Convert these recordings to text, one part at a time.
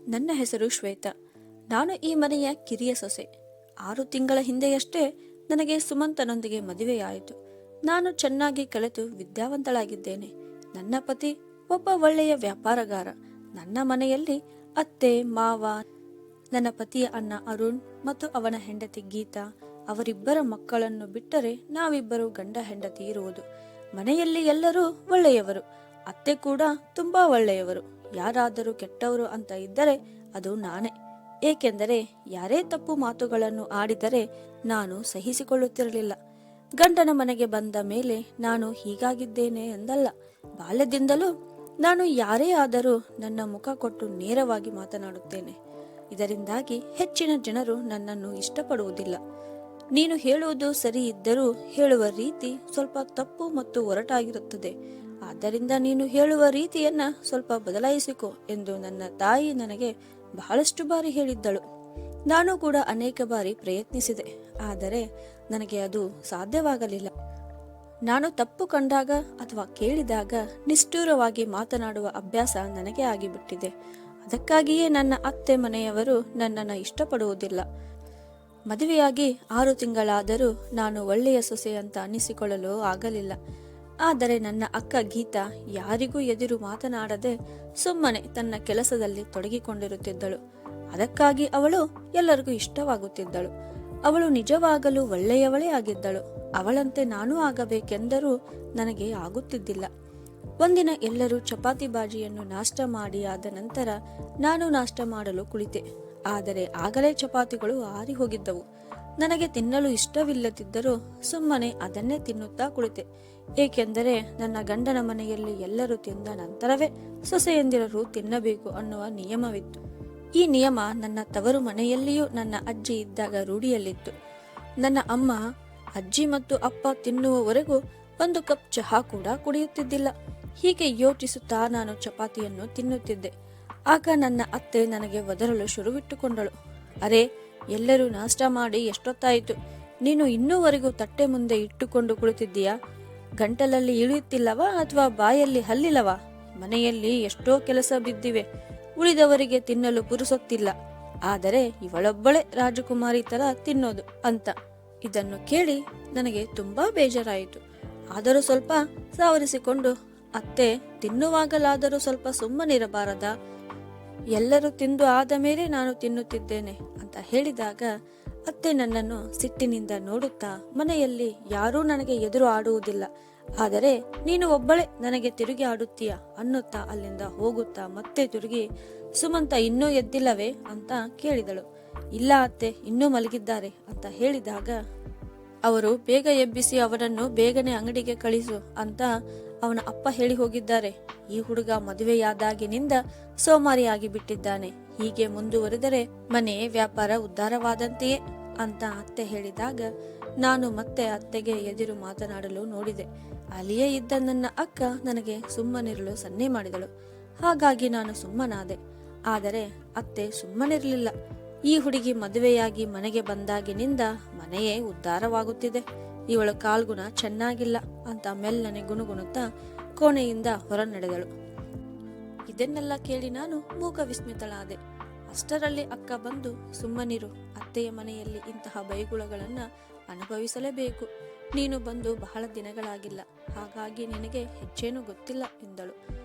ನನ್ನ ಹೆಸರು ಶ್ವೇತಾ. ನಾನು ಈ ಮನೆಯ ಕಿರಿಯ ಸೊಸೆ. 6 ತಿಂಗಳ ಹಿಂದೆಯಷ್ಟೇ ನನಗೆ ಸುಮಂತನೊಂದಿಗೆ ಮದುವೆಯಾಯಿತು. ನಾನು ಚೆನ್ನಾಗಿ ಕಲಿತು ವಿದ್ಯಾವಂತಳಾಗಿದ್ದೇನೆ. ನನ್ನ ಪತಿ ಒಬ್ಬ ಒಳ್ಳೆಯ ವ್ಯಾಪಾರಗಾರ. ನನ್ನ ಮನೆಯಲ್ಲಿ ಅತ್ತೆ, ಮಾವ, ನನ್ನ ಪತಿಯ ಅಣ್ಣ ಅರುಣ್ ಮತ್ತು ಅವನ ಹೆಂಡತಿ ಗೀತಾ, ಅವರಿಬ್ಬರ ಮಕ್ಕಳನ್ನು ಬಿಟ್ಟರೆ ನಾವಿಬ್ಬರು ಗಂಡ ಹೆಂಡತಿ ಇರುವುದು. ಮನೆಯಲ್ಲಿ ಎಲ್ಲರೂ ಒಳ್ಳೆಯವರು. ಅತ್ತೆ ಕೂಡ ತುಂಬಾ ಒಳ್ಳೆಯವರು. ಯಾರಾದರೂ ಕೆಟ್ಟವರು ಅಂತ ಇದ್ದರೆ ಅದು ನಾನೇ. ಏಕೆಂದರೆ ಯಾರೇ ತಪ್ಪು ಮಾತುಗಳನ್ನು ಆಡಿದರೆ ನಾನು ಸಹಿಸಿಕೊಳ್ಳುತ್ತಿರಲಿಲ್ಲ. ಗಂಡನ ಮನೆಗೆ ಬಂದ ಮೇಲೆ ನಾನು ಹೀಗಾಗಿದ್ದೇನೆ ಎಂದಲ್ಲ. ಬಾಲ್ಯದಿಂದಲೂ ನಾನು ಯಾರೇ ಆದರೂ ನನ್ನ ಮುಖ ಕೊಟ್ಟು ನೇರವಾಗಿ ಮಾತನಾಡುತ್ತೇನೆ. ಇದರಿಂದಾಗಿ ಹೆಚ್ಚಿನ ಜನರು ನನ್ನನ್ನು ಇಷ್ಟಪಡುವುದಿಲ್ಲ. ನೀನು ಹೇಳುವುದು ಸರಿ ಇದ್ದರೂ ಹೇಳುವ ರೀತಿ ಸ್ವಲ್ಪ ತಪ್ಪು ಮತ್ತು ಒರಟಾಗಿರುತ್ತದೆ. ಆದ್ದರಿಂದ ನೀನು ಹೇಳುವ ರೀತಿಯನ್ನ ಸ್ವಲ್ಪ ಬದಲಾಯಿಸಿಕೊ ಎಂದು ನನ್ನ ತಾಯಿ ನನಗೆ ಬಹಳಷ್ಟು ಬಾರಿ ಹೇಳಿದ್ದಳು. ನಾನು ಕೂಡ ಅನೇಕ ಬಾರಿ ಪ್ರಯತ್ನಿಸಿದೆ, ಆದರೆ ನನಗೆ ಅದು ಸಾಧ್ಯವಾಗಲಿಲ್ಲ. ನಾನು ತಪ್ಪು ಕಂಡಾಗ ಅಥವಾ ಕೇಳಿದಾಗ ನಿಷ್ಠೂರವಾಗಿ ಮಾತನಾಡುವ ಅಭ್ಯಾಸ ನನಗೆ ಆಗಿಬಿಟ್ಟಿದೆ. ಅದಕ್ಕಾಗಿಯೇ ನನ್ನ ಅತ್ತೆ ಮನೆಯವರು ನನ್ನನ್ನು ಇಷ್ಟಪಡುವುದಿಲ್ಲ. ಮದುವೆಯಾಗಿ 6 ತಿಂಗಳಾದರೂ ನಾನು ಒಳ್ಳೆಯ ಸೊಸೆ ಅಂತ ಅನ್ನಿಸಿಕೊಳ್ಳಲು ಆಗಲಿಲ್ಲ. ಆದರೆ ನನ್ನ ಅಕ್ಕ ಗೀತಾ ಯಾರಿಗೂ ಎದುರು ಮಾತನಾಡದೆ ಸುಮ್ಮನೆ ತನ್ನ ಕೆಲಸದಲ್ಲಿ ತೊಡಗಿಕೊಂಡಿರುತ್ತಿದ್ದಳು. ಅದಕ್ಕಾಗಿ ಅವಳು ಎಲ್ಲರಿಗೂ ಇಷ್ಟವಾಗುತ್ತಿದ್ದಳು. ಅವಳು ನಿಜವಾಗಲೂ ಒಳ್ಳೆಯವಳೇ ಆಗಿದ್ದಳು. ಅವಳಂತೆ ನಾನೂ ಆಗಬೇಕೆಂದರೂ ನನಗೆ ಆಗುತ್ತಿದ್ದಿಲ್ಲ. ಒಂದಿನ ಎಲ್ಲರೂ ಚಪಾತಿ ಬಾಜಿಯನ್ನು ನಾಷ್ಟ ಮಾಡಿ ಆದ ನಂತರ ನಾನು ನಾಷ್ಟ ಮಾಡಲು ಕುಳಿತೆ. ಆದರೆ ಆಗಲೇ ಚಪಾತಿಗಳು ಆರಿ ಹೋಗಿದ್ದವು. ನನಗೆ ತಿನ್ನಲು ಇಷ್ಟವಿಲ್ಲದಿದ್ದರೂ ಸುಮ್ಮನೆ ಅದನ್ನೇ ತಿನ್ನುತ್ತಾ ಕುಳಿತೆ. ಏಕೆಂದರೆ ನನ್ನ ಗಂಡನ ಮನೆಯಲ್ಲಿ ಎಲ್ಲರೂ ತಿಂದ ನಂತರವೇ ಸೊಸೆಯಂದಿರರು ತಿನ್ನಬೇಕು ಅನ್ನುವ ನಿಯಮವಿತ್ತು. ಈ ನಿಯಮ ನನ್ನ ತವರು ಮನೆಯಲ್ಲಿಯೂ ನನ್ನ ಅಜ್ಜಿ ಇದ್ದಾಗ ರೂಢಿಯಲ್ಲಿತ್ತು. ನನ್ನ ಅಮ್ಮ, ಅಜ್ಜಿ ಮತ್ತು ಅಪ್ಪ ತಿನ್ನುವವರೆಗೂ 1 ಕಪ್ ಚಹಾ ಕೂಡ ಕುಡಿಯುತ್ತಿದ್ದಿಲ್ಲ. ಹೀಗೆ ಯೋಚಿಸುತ್ತಾ ನಾನು ಚಪಾತಿಯನ್ನು ತಿನ್ನುತ್ತಿದ್ದೆ. ಆಗ ನನ್ನ ಅತ್ತೆ ನನಗೆ ಒದರಲು ಶುರುವಿಟ್ಟುಕೊಂಡಳು. ಅರೆ, ಎಲ್ಲರೂ ನಾಷ್ಟ ಮಾಡಿ ಎಷ್ಟೊತ್ತಾಯಿತು, ನೀನು ಇನ್ನೂವರೆಗೂ ತಟ್ಟೆ ಮುಂದೆ ಇಟ್ಟುಕೊಂಡು ಕುಳಿತಿದ್ದೀಯಾ? ಗಂಟಲಲ್ಲಿ ಇಳಿಯುತ್ತಿಲ್ಲವಾ ಅಥವಾ ಬಾಯಲ್ಲಿ ಹಲ್ಲಿಲ್ಲವಾ? ಮನೆಯಲ್ಲಿ ಎಷ್ಟೋ ಕೆಲಸ ಬಿದ್ದಿವೆ, ಉಳಿದವರಿಗೆ ತಿನ್ನಲು ಪುರುಸೊತ್ತಿಲ್ಲ. ಆದರೆ ಇವಳೊಬ್ಬಳೇ ರಾಜಕುಮಾರಿ ತರ ತಿನ್ನೋದು ಅಂತ. ಇದನ್ನು ಕೇಳಿ ನನಗೆ ತುಂಬಾ ಬೇಜಾರಾಯಿತು. ಆದರೂ ಸ್ವಲ್ಪ ಸಾವರಿಸಿಕೊಂಡು, ಅತ್ತೆ, ತಿನ್ನುವಾಗಲಾದರೂ ಸ್ವಲ್ಪ ಸುಮ್ಮನಿರಬಾರದಾ? ಎಲ್ಲರೂ ತಿಂದು ಆದ ಮೇಲೆ ನಾನು ತಿನ್ನುತ್ತಿದ್ದೇನೆ ಅಂತ ಹೇಳಿದಾಗ ಅತ್ತೆ ನನ್ನನ್ನು ಸಿಟ್ಟಿನಿಂದ ನೋಡುತ್ತಾ, ಮನೆಯಲ್ಲಿ ಯಾರೂ ನನಗೆ ಎದುರು ಆಡುವುದಿಲ್ಲ, ಆದರೆ ನೀನು ಒಬ್ಬಳೇ ನನಗೆ ತಿರುಗಿ ಆಡುತ್ತೀಯ ಅನ್ನುತ್ತಾ ಅಲ್ಲಿಂದ ಹೋಗುತ್ತಾ ಮತ್ತೆ ತಿರುಗಿ, ಸುಮಂತ ಇನ್ನೂ ಎದ್ದಿಲ್ಲವೇ ಅಂತ ಕೇಳಿದಳು. ಇಲ್ಲ ಅತ್ತೆ, ಇನ್ನೂ ಮಲಗಿದ್ದಾರೆ ಅಂತ ಹೇಳಿದಾಗ, ಅವರು ಬೇಗ ಎಬ್ಬಿಸಿ ಅವನನ್ನು ಬೇಗನೆ ಅಂಗಡಿಗೆ ಕಳಿಸು ಅಂತ ಅವನ ಅಪ್ಪ ಹೇಳಿ ಹೋಗಿದ್ದಾರೆ. ಈ ಹುಡುಗ ಮದುವೆಯಾದಾಗಿನಿಂದ ಸೋಮಾರಿಯಾಗಿ ಬಿಟ್ಟಿದ್ದಾನೆ. ಹೀಗೆ ಮುಂದುವರೆದರೆ ಮನೆ ವ್ಯಾಪಾರ ಉದ್ಧಾರವಾದಂತೆಯೇ ಅಂತ ಅತ್ತೆ ಹೇಳಿದಾಗ ನಾನು ಮತ್ತೆ ಅತ್ತೆಗೆ ಎದುರು ಮಾತನಾಡಲು ನೋಡಿದೆ. ಅಲ್ಲಿಯೇ ಇದ್ದ ನನ್ನ ಅಕ್ಕ ನನಗೆ ಸುಮ್ಮನಿರಲು ಸನ್ನೆ ಮಾಡಿದಳು. ಹಾಗಾಗಿ ನಾನು ಸುಮ್ಮನಾದೆ. ಆದರೆ ಅತ್ತೆ ಸುಮ್ಮನಿರಲಿಲ್ಲ. ಈ ಹುಡುಗಿ ಮದುವೆಯಾಗಿ ಮನೆಗೆ ಬಂದಾಗಿನಿಂದ ಮನೆಯೇ ಉದ್ಧಾರವಾಗುತ್ತಿದೆ. ಇವಳ ಕಾಲ್ಗುಣ ಚೆನ್ನಾಗಿಲ್ಲ ಅಂತ ಮೆಲ್ಲನೆ ಗುಣಗುಣುತ್ತಾ ಕೋಣೆಯಿಂದ ಹೊರ ನಡೆದಳು. ಇದನ್ನೆಲ್ಲ ಕೇಳಿ ನಾನು ಮೂಕ ವಿಸ್ಮಿತಳಾದೆ. ಅಷ್ಟರಲ್ಲಿ ಅಕ್ಕ ಬಂದು, ಸುಮ್ಮನಿರು, ಅತ್ತೆಯ ಮನೆಯಲ್ಲಿ ಇಂತಹ ಬೈಗುಳಗಳನ್ನ ಅನುಭವಿಸಲೇಬೇಕು. ನೀನು ಬಂದು ಬಹಳ ದಿನಗಳಾಗಿಲ್ಲ, ಹಾಗಾಗಿ ನಿನಗೆ ಹೆಚ್ಚೇನೂ ಗೊತ್ತಿಲ್ಲ ಎಂದಳು.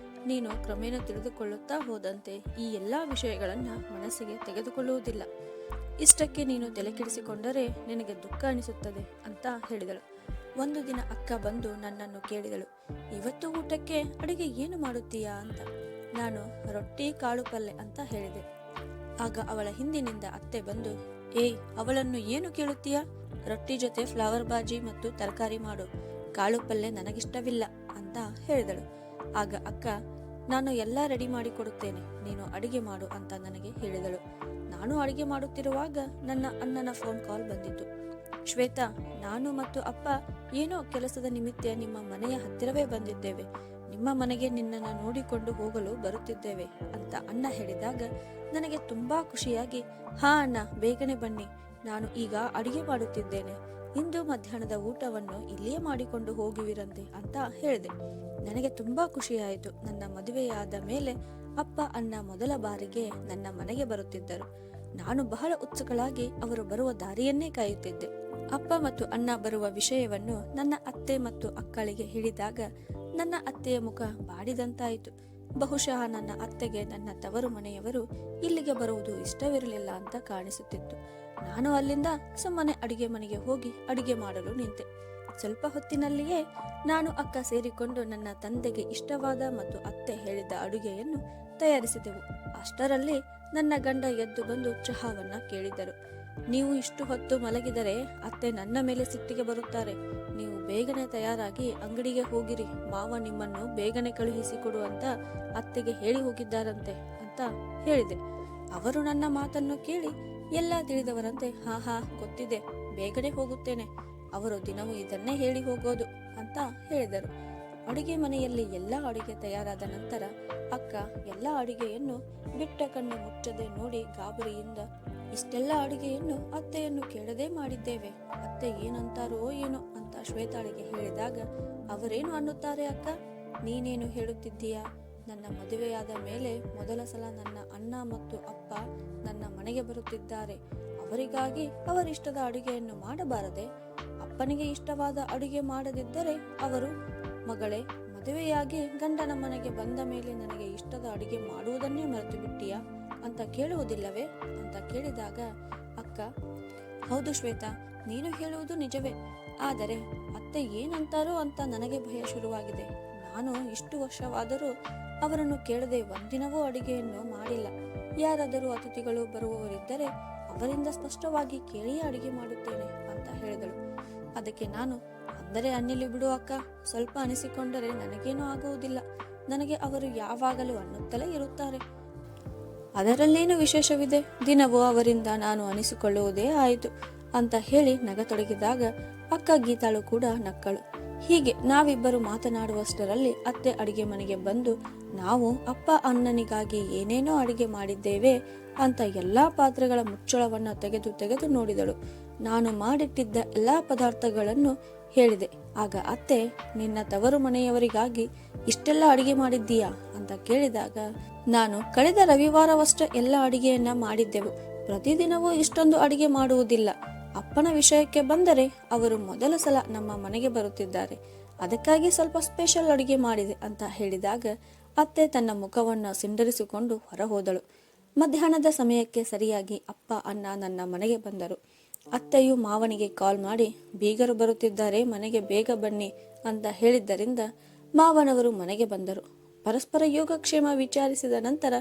ನೀನು ಕ್ರಮೇಣ ತಿಳಿದುಕೊಳ್ಳುತ್ತಾ ಹೋದಂತೆ ಈ ಎಲ್ಲಾ ವಿಷಯಗಳನ್ನ ಮನಸ್ಸಿಗೆ ತೆಗೆದುಕೊಳ್ಳುವುದಿಲ್ಲ. ಇಷ್ಟಕ್ಕೆ ನೀನು ತಲೆಕೆಡಿಸಿಕೊಂಡರೆ ನಿನಗೆ ದುಃಖ ಅನಿಸುತ್ತದೆ ಅಂತ ಹೇಳಿದಳು. ಒಂದು ದಿನ ಅಕ್ಕ ಬಂದು ನನ್ನನ್ನು ಕೇಳಿದಳು, ಇವತ್ತು ಊಟಕ್ಕೆ ಅಡಿಗೆ ಏನು ಮಾಡುತ್ತೀಯಾ ಅಂತ. ನಾನು ರೊಟ್ಟಿ ಕಾಳು ಪಲ್ಯ ಅಂತ ಹೇಳಿದೆ. ಆಗ ಅವಳ ಹಿಂದಿನಿಂದ ಅತ್ತೆ ಬಂದು, ಏಯ್, ಅವಳನ್ನು ಏನು ಕೇಳುತ್ತೀಯಾ? ರೊಟ್ಟಿ ಜೊತೆ ಫ್ಲವರ್ ಬಾಜಿ ಮತ್ತು ತರಕಾರಿ ಮಾಡು, ಕಾಳು ಪಲ್ಯ ನನಗಿಷ್ಟವಿಲ್ಲ ಅಂತ ಹೇಳಿದಳು. ಆಗ ಅಕ್ಕ, ನಾನು ಎಲ್ಲ ರೆಡಿ ಮಾಡಿ ಕೊಡುತ್ತೇನೆ, ನೀನು ಅಡಿಗೆ ಮಾಡು ಅಂತ ನನಗೆ ಹೇಳಿದಳು. ನಾನು ಅಡಿಗೆ ಮಾಡುತ್ತಿರುವಾಗ ನನ್ನ ಅಣ್ಣನ ಫೋನ್ ಕಾಲ್ ಬಂದಿತ್ತು. ಶ್ವೇತಾ, ನಾನು ಮತ್ತು ಅಪ್ಪ ಏನೋ ಕೆಲಸದ ನಿಮಿತ್ತ ನಿಮ್ಮ ಮನೆಯ ಹತ್ತಿರವೇ ಬಂದಿದ್ದೇವೆ. ನಿಮ್ಮ ಮನೆಗೆ ನಿನ್ನನ್ನು ನೋಡಿಕೊಂಡು ಹೋಗಲು ಬರುತ್ತಿದ್ದೇವೆ ಅಂತ ಅಣ್ಣ ಹೇಳಿದಾಗ ನನಗೆ ತುಂಬಾ ಖುಷಿಯಾಗಿ, ಹಾ ಅಣ್ಣ, ಬೇಗನೆ ಬನ್ನಿ, ನಾನು ಈಗ ಅಡಿಗೆ ಮಾಡುತ್ತಿದ್ದೇನೆ, ಇಂದು ಮಧ್ಯಾಹ್ನದ ಊಟವನ್ನು ಇಲ್ಲಿಯೇ ಮಾಡಿಕೊಂಡು ಹೋಗುವಿರಂತೆ ಅಂತ ಹೇಳಿದೆ. ನನಗೆ ತುಂಬಾ ಖುಷಿಯಾಯಿತು. ನನ್ನ ಮದುವೆಯಾದ ಮೇಲೆ ಅಪ್ಪ ಅಣ್ಣ ಮೊದಲ ಬಾರಿಗೆ ನನ್ನ ಮನೆಗೆ ಬರುತ್ತಿದ್ದರು. ನಾನು ಬಹಳ ಉತ್ಸುಕಳಾಗಿ ಅವರು ಬರುವ ದಾರಿಯನ್ನೇ ಕಾಯುತ್ತಿದ್ದೆ. ಅಪ್ಪ ಮತ್ತು ಅಣ್ಣ ಬರುವ ವಿಷಯವನ್ನು ನನ್ನ ಅತ್ತೆ ಮತ್ತು ಅಕ್ಕಳಿಗೆ ಹೇಳಿದಾಗ ನನ್ನ ಅತ್ತೆಯ ಮುಖ ಬಾಡಿದಂತಾಯಿತು. ಬಹುಶಃ ನನ್ನ ಅತ್ತೆಗೆ ನನ್ನ ತವರು ಮನೆಯವರು ಇಲ್ಲಿಗೆ ಬರುವುದು ಇಷ್ಟವಿರಲಿಲ್ಲ ಅಂತ ಕಾಣಿಸುತ್ತಿತ್ತು. ನಾನು ಅಲ್ಲಿಂದ ಸುಮ್ಮನೆ ಅಡಿಗೆ ಮನೆಗೆ ಹೋಗಿ ಅಡಿಗೆ ಮಾಡಲು ನಿಂತೆ. ಸ್ವಲ್ಪ ಹೊತ್ತಿನಲ್ಲಿಯೇ ನಾನು ಅಕ್ಕ ಸೇರಿಕೊಂಡು ನನ್ನ ತಂದೆಗೆ ಇಷ್ಟವಾದ ಮತ್ತು ಅತ್ತೆ ಹೇಳಿದ ಅಡುಗೆಯನ್ನು ತಯಾರಿಸಿದೆವು. ಅಷ್ಟರಲ್ಲಿ ನನ್ನ ಗಂಡ ಎದ್ದು ಬಂದು ಚಹಾವನ್ನ ಕೇಳಿದರು. ನೀವು ಇಷ್ಟು ಹೊತ್ತು ಮಲಗಿದರೆ ಅತ್ತೆ ನನ್ನ ಮೇಲೆ ಸಿಟ್ಟಿಗೆ ಬರುತ್ತಾರೆ. ನೀವು ಬೇಗನೆ ತಯಾರಾಗಿ ಅಂಗಡಿಗೆ ಹೋಗಿರಿ. ಮಾವ ನಿಮ್ಮನ್ನು ಬೇಗನೆ ಕಳುಹಿಸಿಕೊಡು ಅಂತ ಅತ್ತೆಗೆ ಹೇಳಿ ಹೋಗಿದ್ದಾರಂತೆ ಅಂತ ಹೇಳಿದೆ. ಅವರು ನನ್ನ ಮಾತನ್ನು ಕೇಳಿ ಎಲ್ಲ ತಿಳಿದವರಂತೆ ಹಾ ಗೊತ್ತಿದೆ, ಬೇಗನೆ ಹೋಗುತ್ತೇನೆ. ಅವರು ದಿನವೂ ಇದನ್ನೇ ಹೇಳಿ ಹೋಗೋದು ಅಂತ ಹೇಳಿದರು. ಅಡುಗೆ ಮನೆಯಲ್ಲಿ ಎಲ್ಲ ಅಡುಗೆ ತಯಾರಾದ ನಂತರ ಅಕ್ಕ ಎಲ್ಲ ಅಡುಗೆಯನ್ನು ಬಿಟ್ಟ ಕಣ್ಣು ಮುಚ್ಚದೆ ನೋಡಿ ಗಾಬರಿಯಿಂದ, ಇಷ್ಟೆಲ್ಲ ಅಡುಗೆಯನ್ನು ಅತ್ತೆಯನ್ನು ಕೇಳದೆ ಮಾಡಿದ್ದೇವೆ, ಅತ್ತೆ ಏನಂತಾರೋ ಏನೋ ಅಂತ ಶ್ವೇತಾಳಿಗೆ ಹೇಳಿದಾಗ, ಅವರೇನು ಅನ್ನುತ್ತಾರೆ ಅಕ್ಕ, ನೀನೇನು ಹೇಳುತ್ತಿದ್ದೀಯಾ? ನನ್ನ ಮದುವೆಯಾದ ಮೇಲೆ ಮೊದಲ ಸಲ ನನ್ನ ಅಣ್ಣ ಮತ್ತು ಅಪ್ಪ ನನ್ನ ಮನೆಗೆ ಬರುತ್ತಿದ್ದಾರೆ. ಅವರಿಗಾಗಿ ಅವರಿಷ್ಟದ ಅಡುಗೆಯನ್ನು ಮಾಡಬಾರದೆ? ಅಪ್ಪನಿಗೆ ಇಷ್ಟವಾದ ಅಡುಗೆ ಮಾಡದಿದ್ದರೆ ಅವರು, ಮಗಳೇ, ಮದುವೆಯಾಗಿ ಗಂಡನ ಮನೆಗೆ ಬಂದ ಮೇಲೆ ನನಗೆ ಇಷ್ಟದ ಅಡುಗೆ ಮಾಡುವುದನ್ನೇ ಮರೆತು ಬಿಟ್ಟಿಯಾ ಅಂತ ಕೇಳುವುದಿಲ್ಲವೇ ಅಂತ ಕೇಳಿದಾಗ ಅಕ್ಕ, ಹೌದು ಶ್ವೇತಾ, ನೀನು ಹೇಳುವುದು ನಿಜವೇ. ಆದರೆ ಅತ್ತೆ ಏನಂತಾರೋ ಅಂತ ನನಗೆ ಭಯ ಶುರುವಾಗಿದೆ. ನಾನು ಇಷ್ಟು ವರ್ಷವಾದರೂ ಅವರನ್ನು ಕೇಳದೆ ಒಂದಿನವೂ ಅಡುಗೆಯನ್ನು ಮಾಡಿಲ್ಲ. ಯಾರಾದರೂ ಅತಿಥಿಗಳು ಬರುವವರಿದ್ದರೆ ಅವರಿಂದ ಸ್ಪಷ್ಟವಾಗಿ ಕೇಳಿಯೇ ಅಡುಗೆ ಮಾಡುತ್ತೇನೆ ಅಂತ ಹೇಳಿದಳು. ಅದಕ್ಕೆ ನಾನು, ಅಂದರೆ ಅನ್ನಿಲಿ ಬಿಡು ಅಕ್ಕ, ಸ್ವಲ್ಪ ಅನಿಸಿಕೊಂಡರೆ ನನಗೇನೂ ಆಗುವುದಿಲ್ಲ. ನನಗೆ ಅವರು ಯಾವಾಗಲೂ ಅನ್ನುತ್ತಲೇ ಇರುತ್ತಾರೆ. ಅದರಲ್ಲೇನು ವಿಶೇಷವಿದೆ? ದಿನವೂ ಅವರಿಂದ ನಾನು ಅನಿಸಿಕೊಳ್ಳುವುದೇ ಆಯಿತು ಅಂತ ಹೇಳಿ ನಗತೊಡಗಿದಾಗ ಅಕ್ಕ ಗೀತಾಳು ಕೂಡ ನಕ್ಕಳು. ಹೀಗೆ ನಾವಿಬ್ಬರು ಮಾತನಾಡುವಷ್ಟರಲ್ಲಿ ಅತ್ತೆ ಅಡಿಗೆ ಮನೆಗೆ ಬಂದು, ನಾವು ಅಪ್ಪ ಅಣ್ಣನಿಗಾಗಿ ಏನೇನೋ ಅಡಿಗೆ ಮಾಡಿದ್ದೇವೆ ಅಂತ ಎಲ್ಲಾ ಪಾತ್ರೆಗಳ ಮುಚ್ಚಳವನ್ನ ತೆಗೆದು ನೋಡಿದಳು. ನಾನು ಮಾಡಿಟ್ಟಿದ್ದ ಎಲ್ಲಾ ಪದಾರ್ಥಗಳನ್ನು ಹೇಳಿದೆ. ಆಗ ಅತ್ತೆ, ನಿನ್ನ ತವರು ಮನೆಯವರಿಗಾಗಿ ಇಷ್ಟೆಲ್ಲ ಅಡಿಗೆ ಮಾಡಿದ್ದೀಯಾ ಅಂತ ಕೇಳಿದಾಗ ನಾನು, ಕಳೆದ ರವಿವಾರವಷ್ಟೇ ಎಲ್ಲ ಅಡಿಗೆಯನ್ನ ಮಾಡಿದ್ದೆವು. ಪ್ರತಿದಿನವೂ ಇಷ್ಟೊಂದು ಅಡಿಗೆ ಮಾಡುವುದಿಲ್ಲ. ಅಪ್ಪನ ವಿಷಯಕ್ಕೆ ಬಂದರೆ ಅವರು ಮೊದಲ ಸಲ ನಮ್ಮ ಮನೆಗೆ ಬರುತ್ತಿದ್ದಾರೆ, ಅದಕ್ಕಾಗಿ ಸ್ವಲ್ಪ ಸ್ಪೆಷಲ್ ಅಡಿಗೆ ಮಾಡಿದೆ ಅಂತ ಹೇಳಿದಾಗ ಅತ್ತೆ ತನ್ನ ಮುಖವನ್ನು ಸಿಂಡರಿಸಿಕೊಂಡು ಹೊರಹೋದಳು. ಮಧ್ಯಾಹ್ನದ ಸಮಯಕ್ಕೆ ಸರಿಯಾಗಿ ಅಪ್ಪ ಅಣ್ಣ ನನ್ನ ಮನೆಗೆ ಬಂದರು. ಅತ್ತೆಯು ಮಾವನಿಗೆ ಕಾಲ್ ಮಾಡಿ, ಬೀಗರು ಬರುತ್ತಿದ್ದಾರೆ, ಮನೆಗೆ ಬೇಗ ಬನ್ನಿ ಅಂತ ಹೇಳಿದ್ದರಿಂದ ಮಾವನವರು ಮನೆಗೆ ಬಂದರು. ಪರಸ್ಪರ ಯೋಗಕ್ಷೇಮ ವಿಚಾರಿಸಿದ ನಂತರ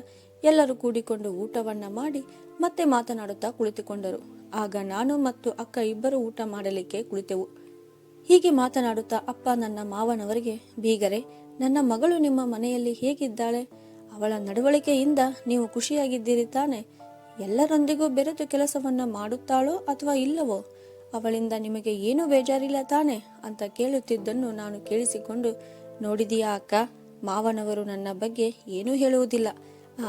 ಎಲ್ಲರೂ ಕೂಡಿಕೊಂಡು ಊಟವನ್ನ ಮಾಡಿ ಮತ್ತೆ ಮಾತನಾಡುತ್ತಾ ಕುಳಿತುಕೊಂಡರು. ಆಗ ನಾನು ಮತ್ತು ಅಕ್ಕ ಇಬ್ಬರು ಊಟ ಮಾಡಲಿಕ್ಕೆ ಕುಳಿತೆವು. ಹೀಗೆ ಮಾತನಾಡುತ್ತಾ ಅಪ್ಪ ನನ್ನ ಮಾವನವರಿಗೆ, ಬೀಗರೆ, ನನ್ನ ಮಗಳು ನಿಮ್ಮ ಮನೆಯಲ್ಲಿ ಹೇಗಿದ್ದಾಳೆ? ಅವಳ ನಡವಳಿಕೆಯಿಂದ ನೀವು ಖುಷಿಯಾಗಿದ್ದೀರಿ ತಾನೆ? ಎಲ್ಲರೊಂದಿಗೂ ಬೆರೆತು ಕೆಲಸವನ್ನ ಮಾಡುತ್ತಾಳೋ ಅಥವಾ ಇಲ್ಲವೋ? ಅವಳಿಂದ ನಿಮಗೆ ಏನೂ ಬೇಜಾರಿಲ್ಲ ತಾನೆ ಅಂತ ಕೇಳುತ್ತಿದ್ದನ್ನು ನಾನು ಕೇಳಿಸಿಕೊಂಡು, ನೋಡಿದೀಯಾ ಅಕ್ಕ, ಮಾವನವರು ನನ್ನ ಬಗ್ಗೆ ಏನೂ ಹೇಳುವುದಿಲ್ಲ,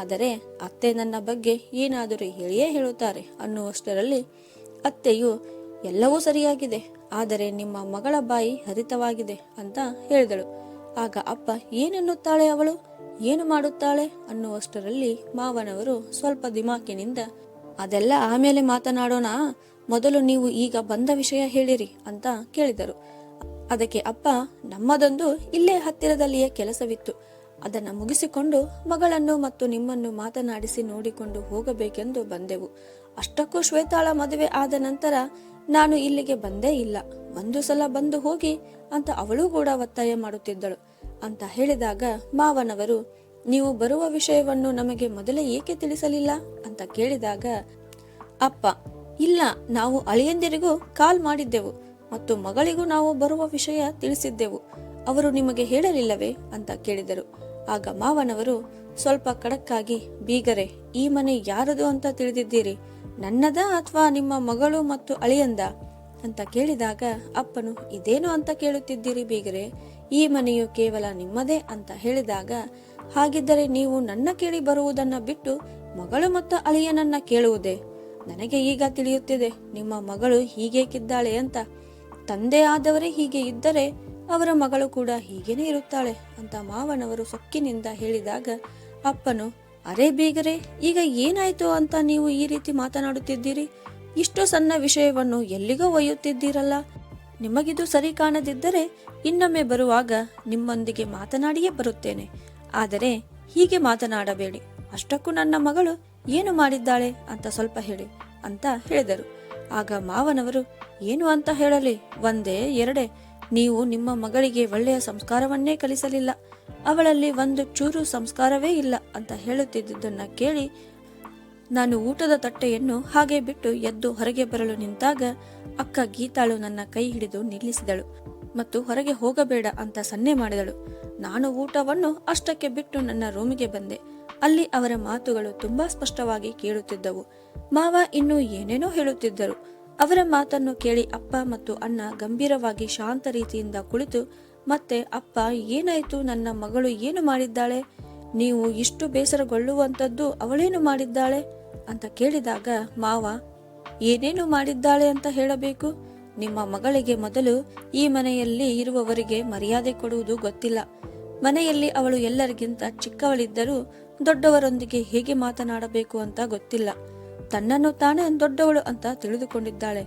ಆದರೆ ಅತ್ತೆ ನನ್ನ ಬಗ್ಗೆ ಏನಾದರೂ ಹೇಳಿಯೇ ಹೇಳುತ್ತಾರೆ ಅನ್ನುವಷ್ಟರಲ್ಲಿ ಅತ್ತೆಯು, ಎಲ್ಲವೂ ಸರಿಯಾಗಿದೆ, ಆದರೆ ನಿಮ್ಮ ಮಗಳ ಬಾಯಿ ಹರಿತವಾಗಿದೆ ಅಂತ ಹೇಳಿದಳು. ಆಗ ಅಪ್ಪ, ಏನೆನ್ನುತ್ತಾಳೆ ಅವಳು, ಏನು ಮಾಡುತ್ತಾಳೆ ಅನ್ನುವಷ್ಟರಲ್ಲಿ ಮಾವನವರು ಸ್ವಲ್ಪ ದಿಮಾಕಿನಿಂದ, ಅದೆಲ್ಲ ಆಮೇಲೆ ಮಾತನಾಡೋಣ, ಮೊದಲು ನೀವು ಈಗ ಬಂದ ವಿಷಯ ಹೇಳಿರಿ ಅಂತ ಕೇಳಿದರು. ಅದಕ್ಕೆ ಅಪ್ಪ, ನಮ್ಮದೊಂದು ಇಲ್ಲೇ ಹತ್ತಿರದಲ್ಲಿಯೇ ಕೆಲಸವಿತ್ತು, ಅದನ್ನು ಮುಗಿಸಿಕೊಂಡು ಮಗಳನ್ನು ಮತ್ತು ನಿಮ್ಮನ್ನು ಮಾತನಾಡಿಸಿ ನೋಡಿಕೊಂಡು ಹೋಗಬೇಕೆಂದು ಬಂದೆವು. ಅಷ್ಟಕ್ಕೂ ಶ್ವೇತಾಳ ಮದುವೆ ಆದ ನಂತರ ನಾನು ಇಲ್ಲಿಗೆ ಬಂದೇ ಇಲ್ಲ. ಒಂದು ಸಲ ಬಂದು ಹೋಗಿ ಅಂತ ಅವಳು ಕೂಡ ಒತ್ತಾಯ ಮಾಡುತ್ತಿದ್ದಳು ಅಂತ ಹೇಳಿದಾಗ ಮಾವನವರು, ನೀವು ಬರುವ ವಿಷಯವನ್ನು ನಮಗೆ ಮೊದಲೇ ಏಕೆ ತಿಳಿಸಲಿಲ್ಲ ಅಂತ ಕೇಳಿದಾಗ ಅಪ್ಪ, ಇಲ್ಲ, ನಾವು ಅಳಿಯಂದಿರಿಗೂ ಕಾಲ್ ಮಾಡಿದ್ದೆವು ಮತ್ತು ಮಗಳಿಗೂ ನಾವು ಬರುವ ವಿಷಯ ತಿಳಿಸಿದ್ದೆವು, ಅವರು ನಿಮಗೆ ಹೇಳಲಿಲ್ಲವೇ ಅಂತ ಕೇಳಿದರು. ಆಗ ಮಾವನವರು ಸ್ವಲ್ಪ ಖಡಕ್ಕಾಗಿ, ಬೀಗರೆ, ಈ ಮನೆ ಯಾರದು ಅಂತ ತಿಳಿದಿದ್ದೀರಿ? ನನ್ನದ ಅಥವಾ ನಿಮ್ಮ ಮಗಳು ಮತ್ತು ಅಳಿಯಂದ ಅಂತ ಕೇಳಿದಾಗ ಅಪ್ಪನು, ಇದೇನು ಅಂತ ಕೇಳುತ್ತಿದ್ದೀರಿ ಬೀಗರೆ, ಈ ಮನೆಯು ಕೇವಲ ನಿಮ್ಮದೇ ಅಂತ ಹೇಳಿದಾಗ, ಹಾಗಿದ್ದರೆ ನೀವು ನನ್ನ ಕೇಳಿ ಬರುವುದನ್ನ ಬಿಟ್ಟು ಮಗಳು ಮತ್ತು ಅಳಿಯನನ್ನ ಕೇಳುವುದೇ? ನನಗೆ ಈಗ ತಿಳಿಯುತ್ತಿದೆ ನಿಮ್ಮ ಮಗಳು ಹೀಗೇಕಿದ್ದಾಳೆ ಅಂತ. ತಂದೆ ಆದವರೇ ಹೀಗೆ ಇದ್ದರೆ ಅವರ ಮಗಳು ಕೂಡ ಹೀಗೇನೆ ಇರುತ್ತಾಳೆ ಅಂತ ಮಾವನವರು ಸೊಕ್ಕಿನಿಂದ ಹೇಳಿದಾಗ ಅಪ್ಪನು, ಅರೇ ಬೀಗರೆ, ಈಗ ಏನಾಯ್ತು ಅಂತ ನೀವು ಈ ರೀತಿ ಮಾತನಾಡುತ್ತಿದ್ದೀರಿ? ಇಷ್ಟು ಸಣ್ಣ ವಿಷಯವನ್ನು ಎಲ್ಲಿಗೋ ಒಯ್ಯುತ್ತಿದ್ದೀರಲ್ಲ. ನಿಮಗಿದು ಸರಿ ಕಾಣದಿದ್ದರೆ ಇನ್ನೊಮ್ಮೆ ಬರುವಾಗ ನಿಮ್ಮೊಂದಿಗೆ ಮಾತನಾಡಿಯೇ ಬರುತ್ತೇನೆ. ಆದರೆ ಹೀಗೆ ಮಾತನಾಡಬೇಡಿ. ಅಷ್ಟಕ್ಕೂ ನನ್ನ ಮಗಳು ಏನು ಮಾಡಿದ್ದಾಳೆ ಅಂತ ಸ್ವಲ್ಪ ಹೇಳಿ ಅಂತ ಹೇಳಿದರು. ಆಗ ಮಾವನವರು, ಏನು ಅಂತ ಹೇಳಲಿ, ಒಂದೇ ಎರಡೇ, ನೀವು ನಿಮ್ಮ ಮಗಳಿಗೆ ಒಳ್ಳೆಯ ಸಂಸ್ಕಾರವನ್ನೇ ಕಲಿಸಲಿಲ್ಲ, ಅವಳಲ್ಲಿ ಒಂದು ಚೂರು ಸಂಸ್ಕಾರವೇ ಇಲ್ಲ ಅಂತ ಹೇಳುತ್ತಿದ್ದುದನ್ನ ಕೇಳಿ ನಾನು ಊಟದ ತಟ್ಟೆಯನ್ನು ಹಾಗೆ ಬಿಟ್ಟು ಎದ್ದು ಹೊರಗೆ ಬರಲು ನಿಂತಾಗ ಅಕ್ಕ ಗೀತಾಳು ನನ್ನ ಕೈ ಹಿಡಿದು ನಿಲ್ಲಿಸಿದಳು ಮತ್ತು ಹೊರಗೆ ಹೋಗಬೇಡ ಅಂತ ಸನ್ನೆ ಮಾಡಿದಳು. ನಾನು ಊಟವನ್ನು ಅಷ್ಟಕ್ಕೆ ಬಿಟ್ಟು ನನ್ನ ರೂಮಿಗೆ ಬಂದೆ. ಅಲ್ಲಿ ಅವರ ಮಾತುಗಳು ತುಂಬಾ ಸ್ಪಷ್ಟವಾಗಿ ಕೇಳುತ್ತಿದ್ದವು. ಮಾವ ಇನ್ನೂ ಏನೇನೋ ಹೇಳುತ್ತಿದ್ದರು. ಅವರ ಮಾತನ್ನು ಕೇಳಿ ಅಪ್ಪ ಮತ್ತು ಅಣ್ಣ ಗಂಭೀರವಾಗಿ ಶಾಂತ ರೀತಿಯಿಂದ ಕುಳಿತು, ಮತ್ತೆ ಅಪ್ಪ, ಏನಾಯ್ತು, ನನ್ನ ಮಗಳು ಏನು ಮಾಡಿದ್ದಾಳೆ? ನೀವು ಇಷ್ಟು ಬೇಸರಗೊಳ್ಳುವಂಥದ್ದು ಅವಳೇನು ಮಾಡಿದ್ದಾಳೆ ಅಂತ ಕೇಳಿದಾಗ ಮಾವ, ಏನೇನು ಮಾಡಿದ್ದಾಳೆ ಅಂತ ಹೇಳಬೇಕು? ನಿಮ್ಮ ಮಗಳಿಗೆ ಮೊದಲು ಈ ಮನೆಯಲ್ಲಿ ಇರುವವರಿಗೆ ಮರ್ಯಾದೆ ಕೊಡುವುದು ಗೊತ್ತಿಲ್ಲ. ಮನೆಯಲ್ಲಿ ಅವಳು ಎಲ್ಲರಿಗಿಂತ ಚಿಕ್ಕವಳಿದ್ದರೂ ದೊಡ್ಡವರೊಂದಿಗೆ ಹೇಗೆ ಮಾತನಾಡಬೇಕು ಅಂತ ಗೊತ್ತಿಲ್ಲ. ತನ್ನನ್ನು ತಾನೇ ದೊಡ್ಡವಳು ಅಂತ ತಿಳಿದುಕೊಂಡಿದ್ದಾಳೆ.